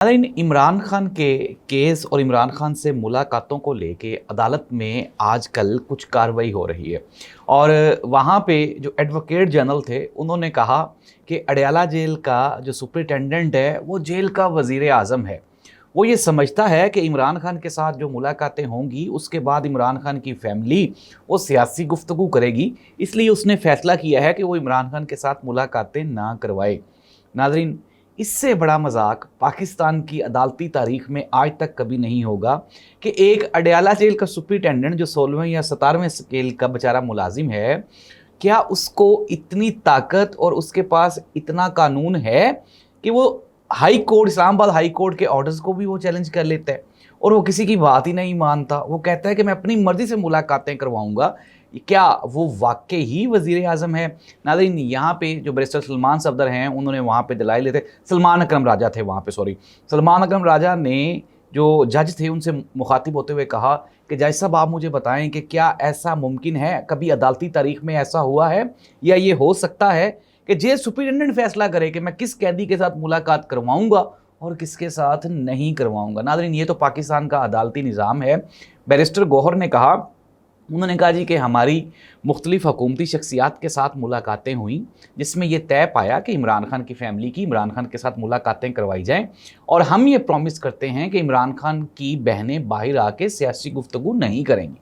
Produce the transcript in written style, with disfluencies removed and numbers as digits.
नाज़रीन, इमरान खान के केस और इमरान खान से मुलाकातों को लेके अदालत में आजकल कुछ कार्रवाई हो रही है और वहाँ पे जो एडवोकेट जनरल थे उन्होंने कहा कि अडयाला जेल का जो सुपरिटेंडेंट है वो जेल का वज़ीर आज़म है। वो ये समझता है कि इमरान खान के साथ जो मुलाकातें होंगी उसके बाद इमरान खान की फैमिली वो सियासी गुफ्तगू करेगी, इसलिए उसने फ़ैसला किया है कि वो इमरान खान के साथ मुलाकातें ना करवाए। नाज़रीन, इससे बड़ा मजाक पाकिस्तान की अदालती तारीख में आज तक कभी नहीं होगा कि एक अडयाला जेल का सुपरिटेंडेंट जो 16वें या 17वें स्केल का बेचारा मुलाजिम है, क्या उसको इतनी ताकत और उसके पास इतना कानून है कि वो high court, Islamabad high court के ऑर्डर्स को भी वो चैलेंज कर लेता है और वो किसी की बात ही नहीं मानता। वो कहता है कि मैं अपनी मर्जी से मुलाकातें करवाऊंगा। क्या वो वाकई ही वज़ीर आज़म है? नाज़रीन, यहाँ पे जो बैरिस्टर सलमान सफदर हैं उन्होंने वहाँ पे दलाइल लेते, सलमान अकरम राजा थे वहाँ पे, सलमान अकरम राजा ने जो जज थे उनसे मुखातिब होते हुए कहा कि जज साहब, आप मुझे बताएं कि क्या ऐसा मुमकिन है, कभी अदालती तारीख में ऐसा हुआ है या ये हो सकता है कि जेल सुपरिटेंडेंट फैसला करे कि मैं किस कैदी के साथ मुलाकात करवाऊंगा और किसके साथ नहीं करवाऊंगा? नाज़रीन, ये तो पाकिस्तान का अदालती निज़ाम है। बैरिस्टर गौहर ने कहा, उन्होंने कहा जी कि हमारी मुख्तलिफ हुकूमती शख्सियात के साथ मुलाकातें हुई जिसमें यह तय पाया कि इमरान खान की फ़ैमिली की इमरान खान के साथ मुलाकातें करवाई जाएं और हम ये प्रॉमिस करते हैं कि इमरान खान की बहनें बाहर आके सियासी गुफ्तगू नहीं करेंगी।